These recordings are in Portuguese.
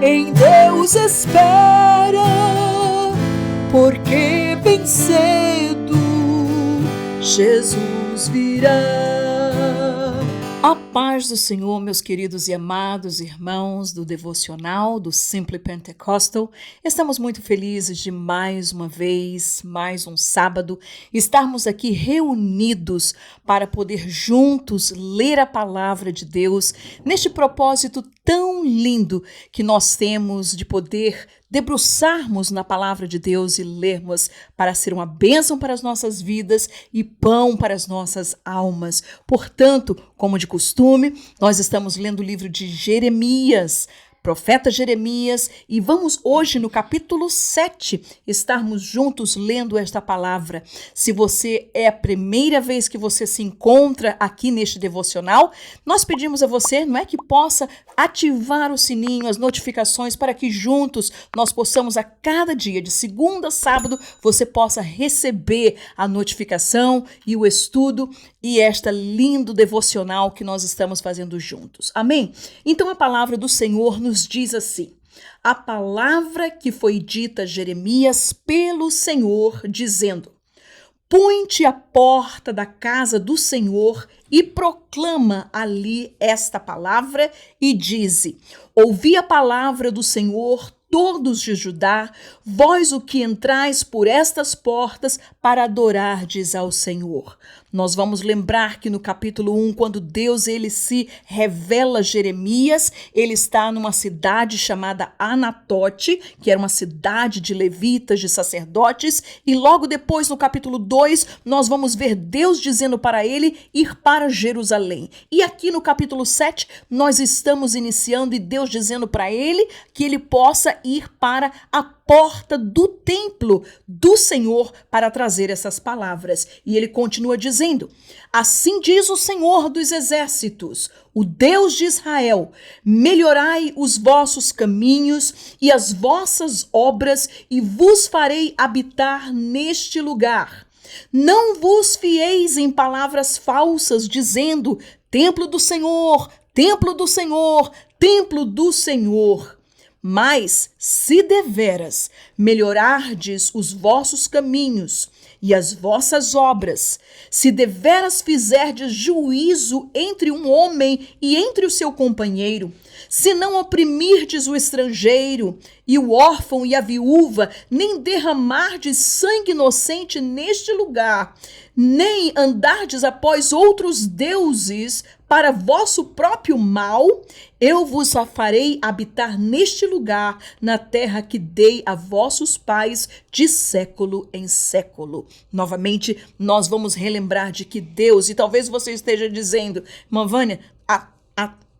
em Deus espera, porque bem cedo Jesus virá. A paz do Senhor, meus queridos e amados irmãos do Devocional do Simply Pentecostal. Estamos muito felizes de mais uma vez, mais um sábado, estarmos aqui reunidos para poder juntos ler a palavra de Deus neste propósito tão lindo que nós temos de poder debruçarmos na palavra de Deus e lermos para ser uma bênção para as nossas vidas e pão para as nossas almas. Portanto, como de costume, nós estamos lendo o livro de Jeremias, profeta Jeremias, e vamos hoje no capítulo 7 estarmos juntos lendo esta palavra. Se você é a primeira vez que você se encontra aqui neste devocional, nós pedimos a você, não é, que possa ativar o sininho, as notificações, para que juntos nós possamos a cada dia, de segunda a sábado, você possa receber a notificação e o estudo e esta lindo devocional que nós estamos fazendo juntos. Amém? Então a palavra do Senhor nos diz assim: a palavra que foi dita a Jeremias pelo Senhor, dizendo: põe-te à porta da casa do Senhor e proclama ali esta palavra e dize: ouvi a palavra do Senhor, todos de Judá, vós o que entrais por estas portas para adorardes ao Senhor. Nós vamos lembrar que no capítulo 1, quando Deus ele se revela a Jeremias, ele está numa cidade chamada Anatote, que era uma cidade de levitas, de sacerdotes, e logo depois, no capítulo 2, nós vamos ver Deus dizendo para ele ir para Jerusalém. E aqui no capítulo 7, nós estamos iniciando e Deus dizendo para ele que ele possa ir para a porta do templo do Senhor para trazer essas palavras. E ele continua dizendo: assim diz o Senhor dos exércitos, o Deus de Israel, melhorai os vossos caminhos e as vossas obras e vos farei habitar neste lugar. Não vos fieis em palavras falsas, dizendo: templo do Senhor, templo do Senhor, templo do Senhor. Mas, se deveras melhorardes os vossos caminhos e as vossas obras, se deveras fizerdes juízo entre um homem e entre o seu companheiro, se não oprimirdes o estrangeiro e o órfão e a viúva, nem derramardes sangue inocente neste lugar, nem andardes após outros deuses para vosso próprio mal, eu vos farei habitar neste lugar, na terra que dei a vossos pais de século em século. Novamente, nós vamos relembrar de que Deus, e talvez você esteja dizendo, irmã Vânia, há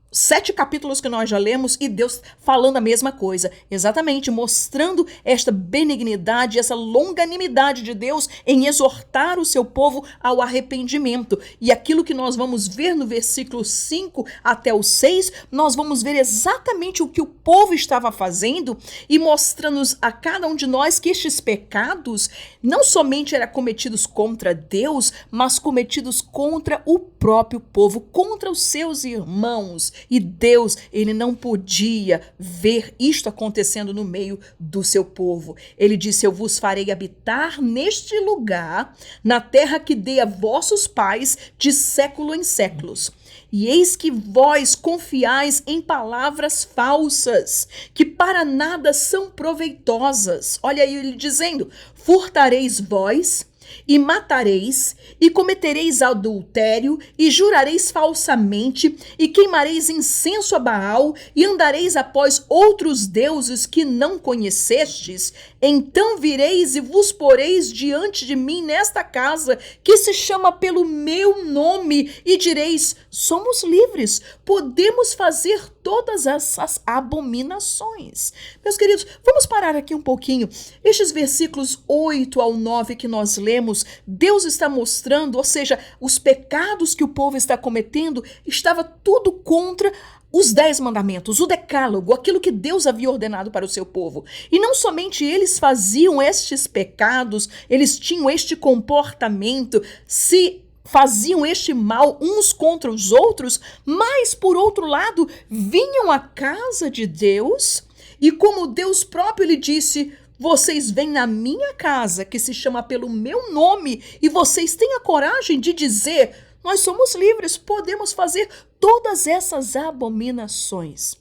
7 capítulos que nós já lemos e Deus falando a mesma coisa, exatamente mostrando esta benignidade, essa longanimidade de Deus em exortar o seu povo ao arrependimento. E aquilo que nós vamos ver no versículo 5 até o 6, nós vamos ver exatamente o que o povo estava fazendo e mostrando-nos a cada um de nós que estes pecados não somente eram cometidos contra Deus, mas cometidos contra o próprio povo, contra os seus irmãos. E Deus, ele não podia ver isto acontecendo no meio do seu povo. Ele disse: eu vos farei habitar neste lugar, na terra que dei a vossos pais de século em séculos. E eis que vós confiais em palavras falsas, que para nada são proveitosas. Olha aí ele dizendo: furtareis vós, e matareis, e cometereis adultério, e jurareis falsamente, e queimareis incenso a Baal, e andareis após outros deuses que não conhecestes, então vireis e vos poreis diante de mim nesta casa, que se chama pelo meu nome, e direis: somos livres, podemos fazer todas essas abominações. Meus queridos, vamos parar aqui um pouquinho. Estes versículos 8 ao 9 que nós lemos, Deus está mostrando, ou seja, os pecados que o povo está cometendo, estava tudo contra os 10 mandamentos, o decálogo, aquilo que Deus havia ordenado para o seu povo. E não somente eles faziam estes pecados, eles tinham este comportamento, se faziam este mal uns contra os outros, mas, por outro lado, vinham à casa de Deus E como Deus próprio lhe disse, vocês vêm na minha casa, que se chama pelo meu nome, e vocês têm a coragem de dizer, nós somos livres, podemos fazer todas essas abominações.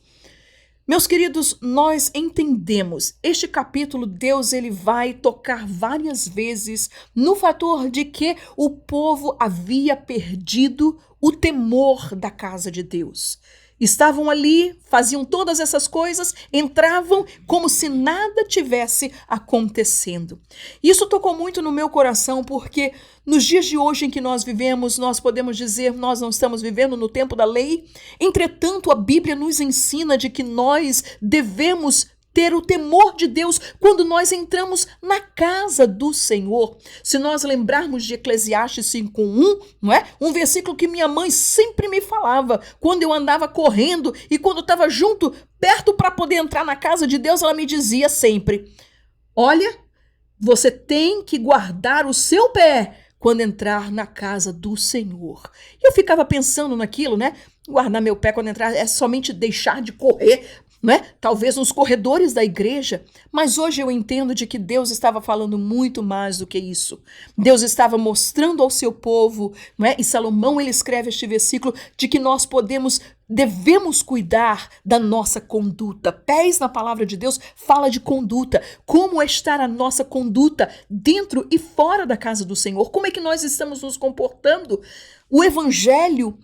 Meus queridos, nós entendemos, este capítulo, Deus ele vai tocar várias vezes no fator de que o povo havia perdido o temor da casa de Deus. Estavam ali, faziam todas essas coisas, entravam como se nada tivesse acontecendo. Isso tocou muito no meu coração, porque nos dias de hoje em que nós vivemos, nós podemos dizer, nós não estamos vivendo no tempo da lei. Entretanto, a Bíblia nos ensina de que nós devemos ter o temor de Deus quando nós entramos na casa do Senhor. Se nós lembrarmos de Eclesiastes 5:1, não é? Um versículo que minha mãe sempre me falava quando eu andava correndo e quando eu estava perto para poder entrar na casa de Deus, ela me dizia sempre, olha, você tem que guardar o seu pé quando entrar na casa do Senhor. E eu ficava pensando naquilo, né? Guardar meu pé quando entrar é somente deixar de correr, não é? Talvez nos corredores da igreja, mas hoje eu entendo de que Deus estava falando muito mais do que isso. Deus estava mostrando ao seu povo, não é? E Salomão ele escreve este versículo de que nós devemos cuidar da nossa conduta. Pés na palavra de Deus fala de conduta. Como estar a nossa conduta dentro e fora da casa do Senhor? Como é que nós estamos nos comportando? O evangelho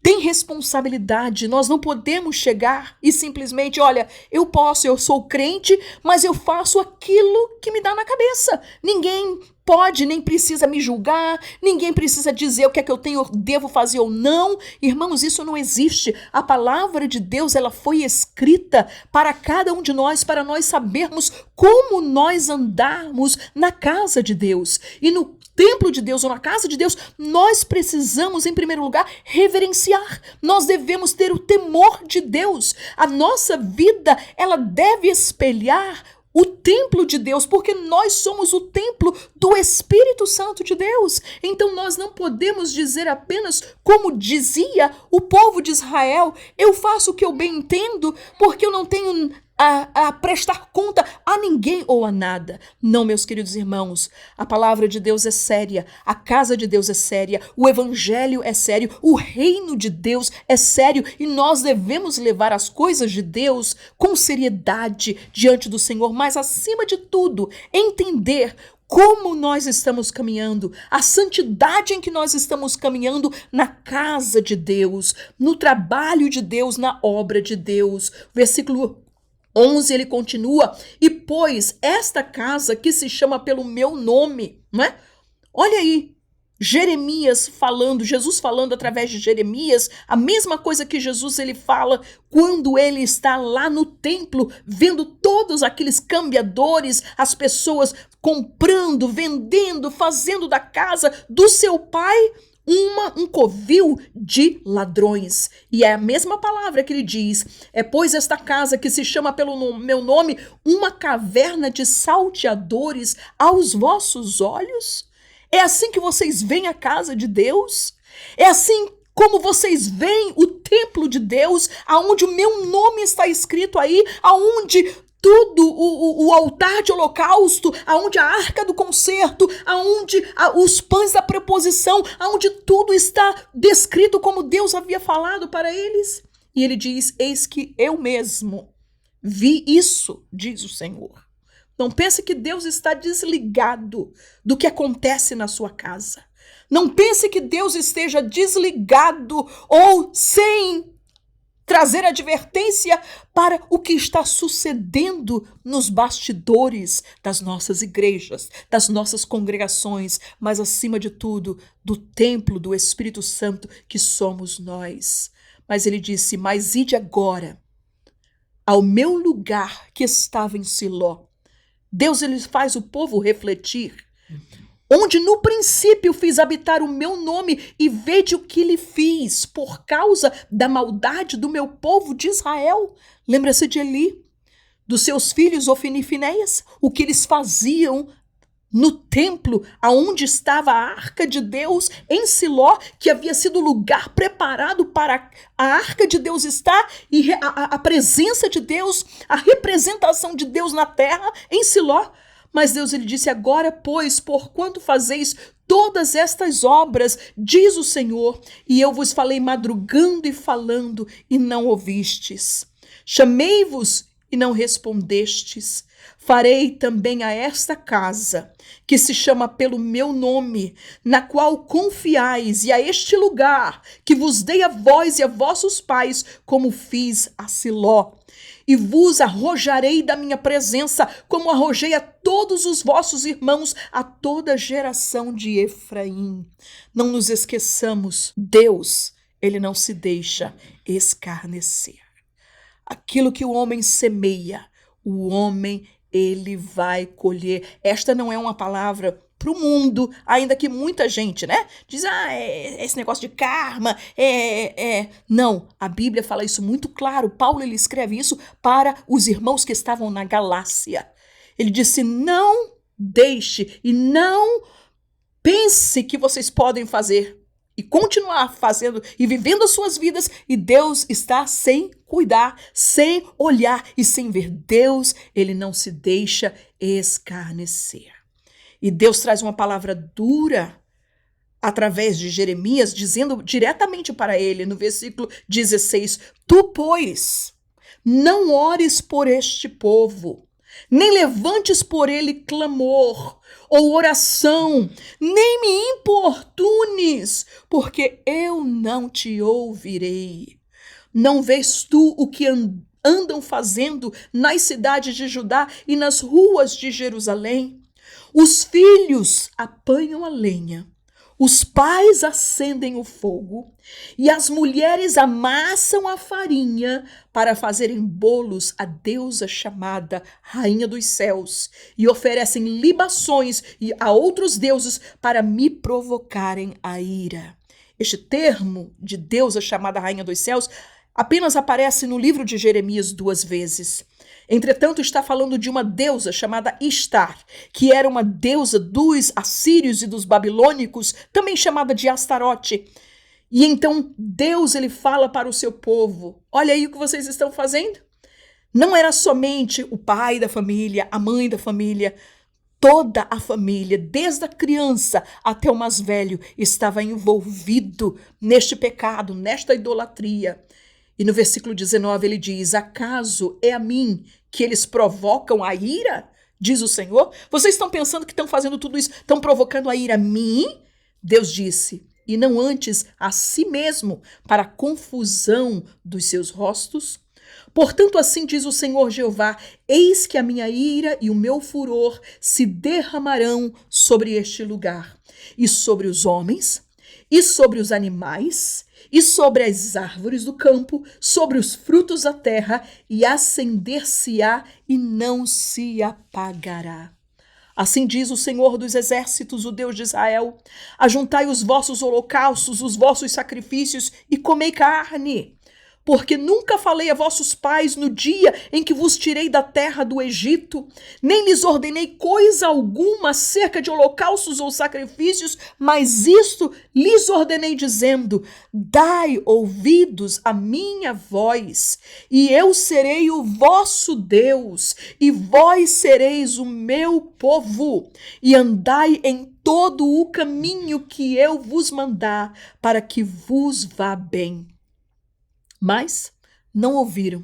tem responsabilidade, nós não podemos chegar e simplesmente, olha, eu sou crente, mas eu faço aquilo que me dá na cabeça. Ninguém pode, nem precisa me julgar, ninguém precisa dizer o que é que eu devo fazer ou não. Irmãos, isso não existe. A palavra de Deus, ela foi escrita para cada um de nós, para nós sabermos como nós andarmos na casa de Deus. E no templo de Deus ou na casa de Deus, nós precisamos, em primeiro lugar, reverenciar. Nós devemos ter o temor de Deus. A nossa vida, ela deve espelhar o templo de Deus, porque nós somos o templo do Espírito Santo de Deus. Então nós não podemos dizer apenas como dizia o povo de Israel, eu faço o que eu bem entendo, porque eu não tenho a prestar conta a ninguém ou a nada. Não, meus queridos irmãos, a palavra de Deus é séria, a casa de Deus é séria, o evangelho é sério, o reino de Deus é sério e nós devemos levar as coisas de Deus com seriedade diante do Senhor, mas acima de tudo, entender como nós estamos caminhando, a santidade em que nós estamos caminhando na casa de Deus, no trabalho de Deus, na obra de Deus. Versículo 11, ele continua, e pois esta casa que se chama pelo meu nome, não é? Olha aí, Jeremias falando, Jesus falando através de Jeremias, a mesma coisa que Jesus ele fala quando ele está lá no templo, vendo todos aqueles cambiadores, as pessoas comprando, vendendo, fazendo da casa do seu pai um covil de ladrões. E é a mesma palavra que ele diz, pois esta casa que se chama pelo meu nome, uma caverna de salteadores aos vossos olhos? É assim que vocês veem a casa de Deus? É assim como vocês veem o templo de Deus, aonde o meu nome está escrito aí, aonde tudo, o altar de holocausto, aonde a arca do concerto, aonde os pães da preposição, aonde tudo está descrito como Deus havia falado para eles. E ele diz, eis que eu mesmo vi isso, diz o Senhor. Não pense que Deus está desligado do que acontece na sua casa. Não pense que Deus esteja desligado ou sem trazer advertência para o que está sucedendo nos bastidores das nossas igrejas, das nossas congregações, mas acima de tudo, do templo do Espírito Santo que somos nós. Mas ele disse, mas ide agora ao meu lugar que estava em Siló. Deus ele faz o povo refletir. Onde no princípio fiz habitar o meu nome, e vede o que lhe fiz por causa da maldade do meu povo de Israel. Lembra-se de Eli, dos seus filhos Ofni e Finéias, o que eles faziam no templo aonde estava a arca de Deus em Siló, que havia sido o lugar preparado para a arca de Deus estar, e a presença de Deus, a representação de Deus na terra em Siló. Mas Deus ele disse: agora, pois, porquanto fazeis todas estas obras, diz o Senhor, e eu vos falei madrugando e falando, e não ouvistes. Chamei-vos e não respondestes. Farei também a esta casa, que se chama pelo meu nome, na qual confiais, e a este lugar, que vos dei a vós e a vossos pais, como fiz a Siló. E vos arrojarei da minha presença, como arrojei a todos os vossos irmãos, a toda a geração de Efraim. Não nos esqueçamos, Deus, ele não se deixa escarnecer. Aquilo que o homem semeia, o homem, ele vai colher. Esta não é uma palavra para o mundo, ainda que muita gente, né, diz, esse negócio de karma, Não, a Bíblia fala isso muito claro. Paulo, ele escreve isso para os irmãos que estavam na Galácia. Ele disse: não deixe e não pense que vocês podem fazer e continuar fazendo e vivendo as suas vidas, e Deus está sem cuidar, sem olhar e sem ver. Deus, ele não se deixa escarnecer. E Deus traz uma palavra dura através de Jeremias, dizendo diretamente para ele, no versículo 16: tu, pois, não ores por este povo, nem levantes por ele clamor ou oração, nem me importunes, porque eu não te ouvirei. Não vês tu o que andam fazendo nas cidades de Judá e nas ruas de Jerusalém? Os filhos apanham a lenha, os pais acendem o fogo e as mulheres amassam a farinha para fazerem bolos à deusa chamada Rainha dos Céus, e oferecem libações a outros deuses para me provocarem a ira. Este termo de deusa chamada Rainha dos Céus apenas aparece no livro de Jeremias 2 vezes. Entretanto, está falando de uma deusa chamada Istar, que era uma deusa dos assírios e dos babilônicos, também chamada de Astarote. E então Deus, ele fala para o seu povo: olha aí o que vocês estão fazendo. Não era somente o pai da família, a mãe da família, toda a família, desde a criança até o mais velho, estava envolvido neste pecado, nesta idolatria. E no versículo 19 ele diz: acaso é a mim que eles provocam a ira? Diz o Senhor. Vocês estão pensando que estão fazendo tudo isso, estão provocando a ira a mim? Deus disse: e não antes a si mesmo, para a confusão dos seus rostos? Portanto, assim diz o Senhor Jeová: eis que a minha ira e o meu furor se derramarão sobre este lugar, e sobre os homens, e sobre os animais, e sobre as árvores do campo, sobre os frutos da terra, e acender-se-á e não se apagará. Assim diz o Senhor dos exércitos, o Deus de Israel: ajuntai os vossos holocaustos, os vossos sacrifícios, e comei carne. Porque nunca falei a vossos pais no dia em que vos tirei da terra do Egito, nem lhes ordenei coisa alguma acerca de holocaustos ou sacrifícios, mas isto lhes ordenei dizendo: dai ouvidos à minha voz, e eu serei o vosso Deus, e vós sereis o meu povo, e andai em todo o caminho que eu vos mandar, para que vos vá bem. Mas não ouviram,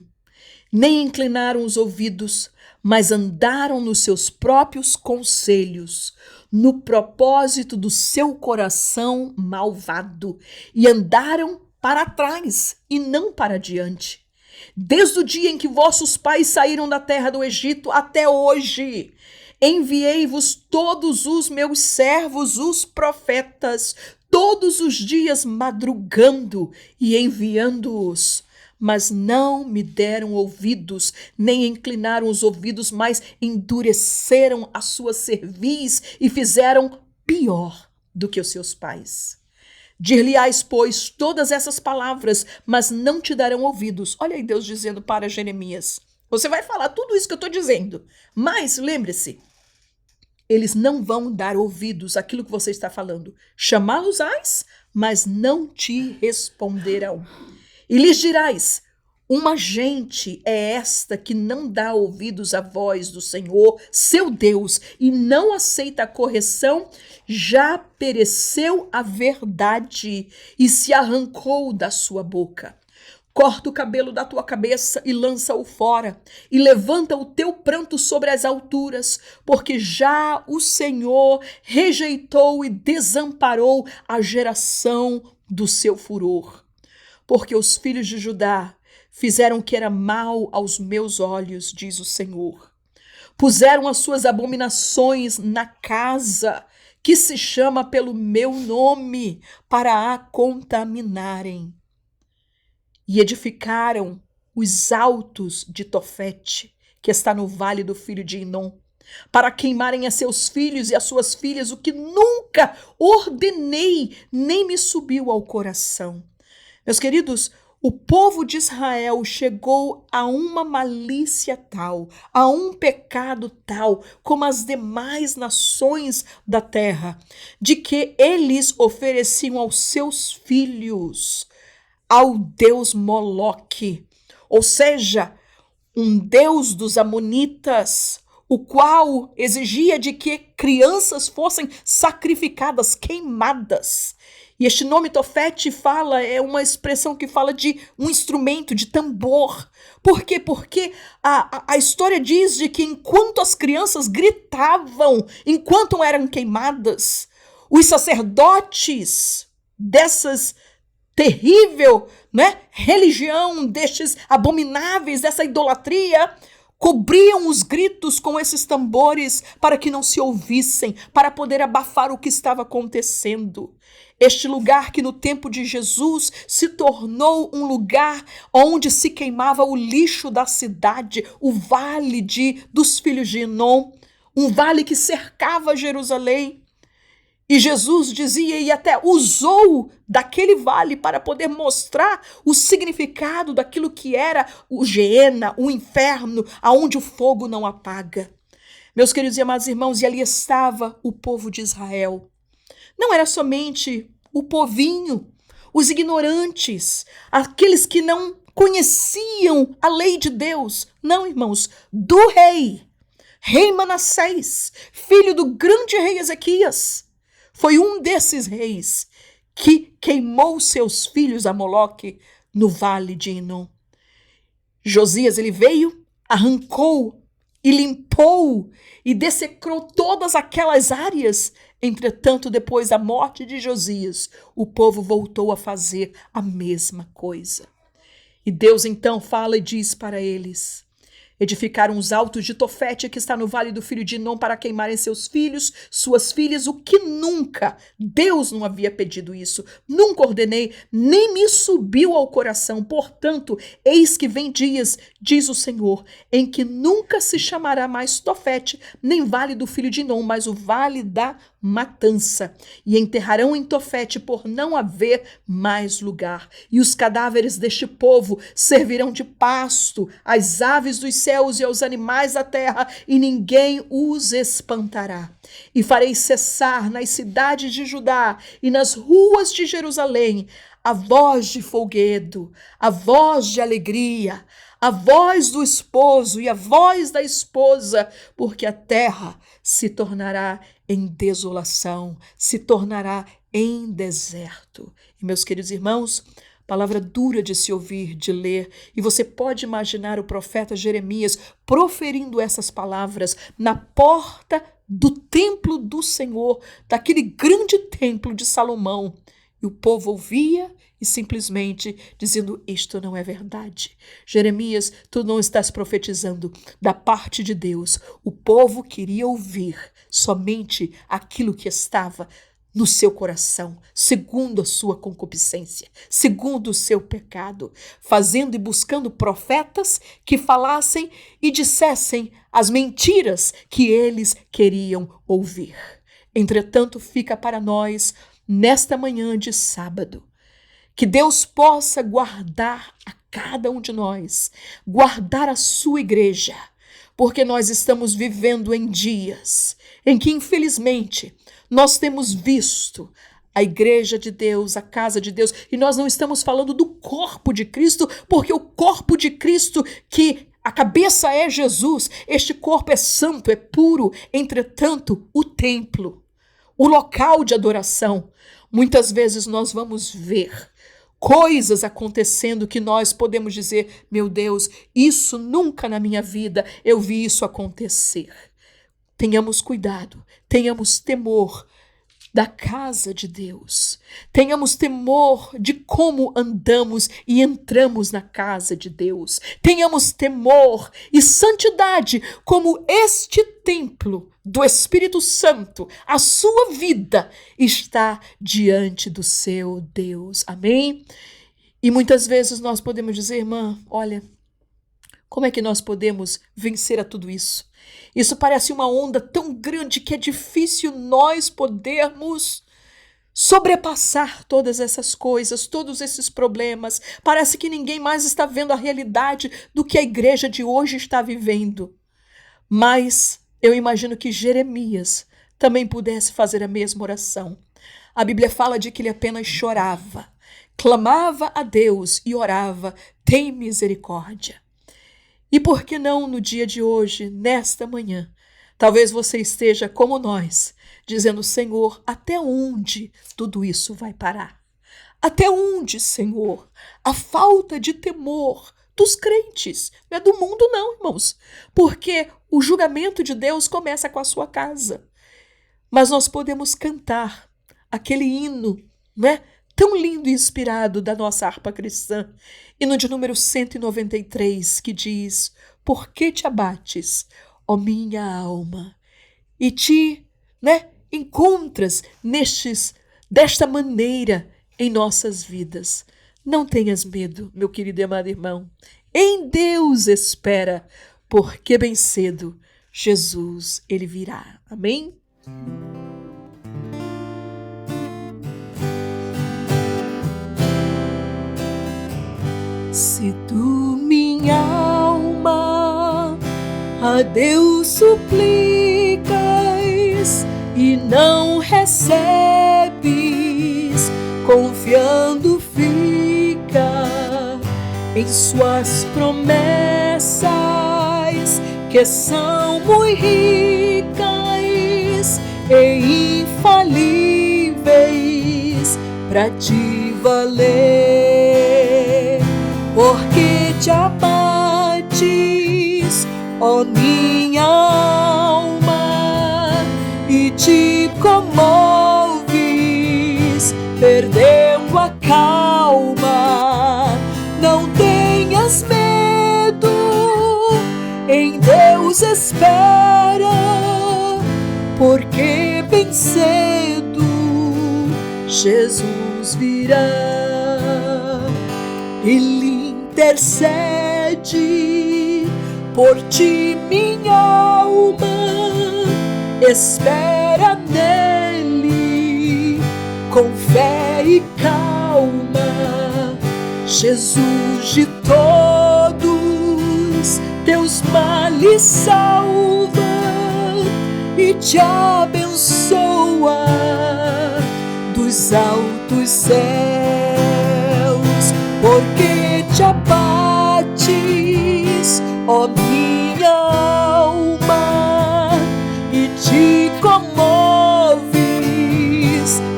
nem inclinaram os ouvidos, mas andaram nos seus próprios conselhos, no propósito do seu coração malvado, e andaram para trás e não para diante. Desde o dia em que vossos pais saíram da terra do Egito até hoje, enviei-vos todos os meus servos, os profetas, todos os dias madrugando e enviando-os, mas não me deram ouvidos, nem inclinaram os ouvidos, mas endureceram a sua cerviz e fizeram pior do que os seus pais. Dir-lhe-ás, pois, todas essas palavras, mas não te darão ouvidos. Olha aí Deus dizendo para Jeremias: você vai falar tudo isso que eu estou dizendo, mas lembre-se, eles não vão dar ouvidos àquilo que você está falando. Chamá-los-ás, mas não te responderão. E lhes dirás: uma gente é esta que não dá ouvidos à voz do Senhor, seu Deus, e não aceita a correção, já pereceu a verdade e se arrancou da sua boca. Corta o cabelo da tua cabeça e lança-o fora, e levanta o teu pranto sobre as alturas, porque já o Senhor rejeitou e desamparou a geração do seu furor. Porque os filhos de Judá fizeram o que era mal aos meus olhos, diz o Senhor. Puseram as suas abominações na casa que se chama pelo meu nome, para a contaminarem. E edificaram os altos de Tofete, que está no vale do filho de Inom, para queimarem a seus filhos e as suas filhas, o que nunca ordenei, nem me subiu ao coração. Meus queridos, o povo de Israel chegou a uma malícia tal, a um pecado tal, como as demais nações da terra, de que eles ofereciam aos seus filhos ao deus Moloque, ou seja, um deus dos amonitas, o qual exigia de que crianças fossem sacrificadas, queimadas. E este nome Tofete é uma expressão que fala de um instrumento, de tambor. Por quê? Porque a história diz de que enquanto as crianças gritavam, enquanto eram queimadas, os sacerdotes dessas terrível, religião, destes abomináveis, dessa idolatria, cobriam os gritos com esses tambores para que não se ouvissem, para poder abafar o que estava acontecendo. Este lugar que no tempo de Jesus se tornou um lugar onde se queimava o lixo da cidade, o vale dos filhos de Inom, um vale que cercava Jerusalém. E Jesus dizia e até usou daquele vale para poder mostrar o significado daquilo que era o Geena, o inferno, aonde o fogo não apaga. Meus queridos e amados irmãos, e ali estava o povo de Israel. Não era somente o povinho, os ignorantes, aqueles que não conheciam a lei de Deus. Não, irmãos, do rei Manassés, filho do grande rei Ezequias. Foi um desses reis que queimou seus filhos a Moloque no vale de Inom. Josias, ele veio, arrancou e limpou e dessecrou todas aquelas áreas. Entretanto, depois da morte de Josias, o povo voltou a fazer a mesma coisa. E Deus então fala e diz para eles: edificaram os altos de Tofete, que está no vale do filho de Inom, para queimarem seus filhos, suas filhas, o que nunca, Deus não havia pedido isso, nunca ordenei, nem me subiu ao coração. Portanto, eis que vem dias, diz o Senhor, em que nunca se chamará mais Tofete, nem vale do filho de Inom, mas o vale da matança. E enterrarão em Tofete por não haver mais lugar. E os cadáveres deste povo servirão de pasto às aves dos céus e aos animais da terra, e ninguém os espantará. E farei cessar nas cidades de Judá e nas ruas de Jerusalém a voz de folguedo, a voz de alegria, a voz do esposo e a voz da esposa, porque a terra se tornará em desolação, se tornará em deserto. E, meus queridos irmãos, palavra dura de se ouvir, de ler, e você pode imaginar o profeta Jeremias proferindo essas palavras na porta do templo do Senhor, daquele grande templo de Salomão. E o povo ouvia e simplesmente dizendo: isto não é verdade. Jeremias, tu não estás profetizando da parte de Deus. O povo queria ouvir somente aquilo que estava no seu coração, segundo a sua concupiscência, segundo o seu pecado, fazendo e buscando profetas que falassem e dissessem as mentiras que eles queriam ouvir. Entretanto, fica para nós, nesta manhã de sábado, que Deus possa guardar a cada um de nós, guardar a sua igreja, porque nós estamos vivendo em dias em que, infelizmente, nós temos visto a igreja de Deus, a casa de Deus, e nós não estamos falando do corpo de Cristo, porque o corpo de Cristo, que a cabeça é Jesus, este corpo é santo, é puro, entretanto, o templo, o local de adoração, muitas vezes nós vamos ver coisas acontecendo que nós podemos dizer, meu Deus, isso nunca na minha vida eu vi isso acontecer. Tenhamos cuidado, tenhamos temor da casa de Deus. Tenhamos temor de como andamos e entramos na casa de Deus. Tenhamos temor e santidade como este templo do Espírito Santo, a sua vida está diante do seu Deus. Amém? E muitas vezes nós podemos dizer, irmã, olha, como é que nós podemos vencer a tudo isso? Isso parece uma onda tão grande que é difícil nós podermos sobrepassar todas essas coisas, todos esses problemas. Parece que ninguém mais está vendo a realidade do que a igreja de hoje está vivendo. Mas eu imagino que Jeremias também pudesse fazer a mesma oração. A Bíblia fala de que ele apenas chorava, clamava a Deus e orava, tem misericórdia. E por que não no dia de hoje, nesta manhã, talvez você esteja como nós, dizendo, Senhor, até onde tudo isso vai parar? Até onde, Senhor, a falta de temor dos crentes, não é do mundo não, irmãos, porque o julgamento de Deus começa com a sua casa. Mas nós podemos cantar aquele hino, né? Tão lindo e inspirado da nossa harpa cristã, hino de número 193, que diz, por que te abates, ó minha alma, e te encontras desta maneira em nossas vidas. Não tenhas medo, meu querido e amado irmão, em Deus espera, porque bem cedo Jesus, ele virá. Amém? Se tu, minha alma, a Deus suplicas e não recebes, confiando fica em suas promessas, que são muito ricas e infalíveis para te valer. Porque te abates, ó minha alma, e te comoves, perdendo a calma. Não tenhas medo, em Deus espera, porque bem cedo Jesus virá. Ele intercede por ti, minha alma, espera nele com fé e calma. Jesus de todos teus males salva e te abençoa dos altos céus, porque te abates, ó minha alma, e te comoves,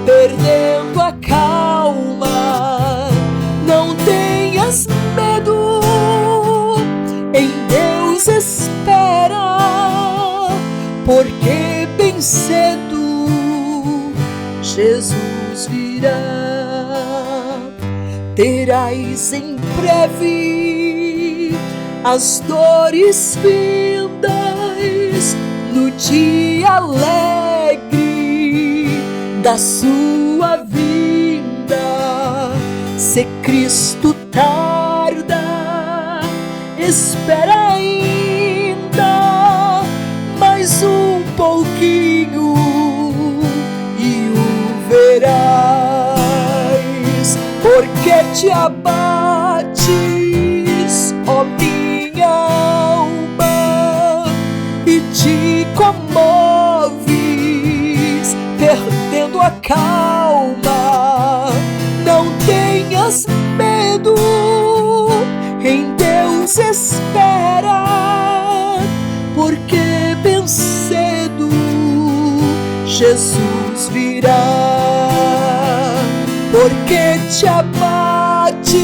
perdendo a calma. Não tenhas medo, em Deus espera, porque bem cedo Jesus virá. Terás em breve as dores vindas no dia alegre da sua vinda. Se Cristo tarda, espera ainda mais um pouquinho e o verás. Porque te abates, ó minha alma, Jesus virá, porque te abates,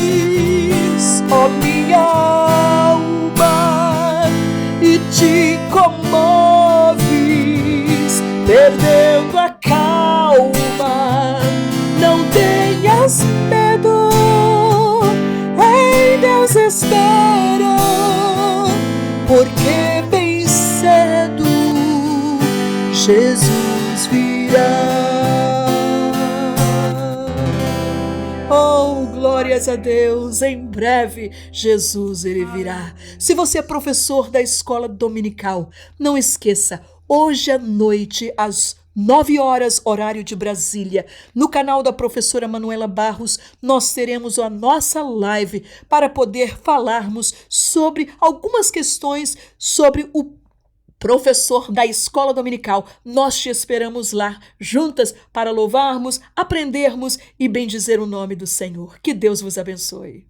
ó minha alma, e te comoves, perdendo a calma. Não tenhas medo, em Deus espera, porque bem cedo Jesus virá. Oh, glórias a Deus, em breve Jesus ele virá. Se você é professor da escola dominical, não esqueça, hoje à noite, às 9 horas, horário de Brasília, no canal da professora Manuela Barros, nós teremos a nossa live para poder falarmos sobre algumas questões sobre o professor da escola dominical. Nós te esperamos lá, juntas, para louvarmos, aprendermos e bendizer o nome do Senhor. Que Deus vos abençoe.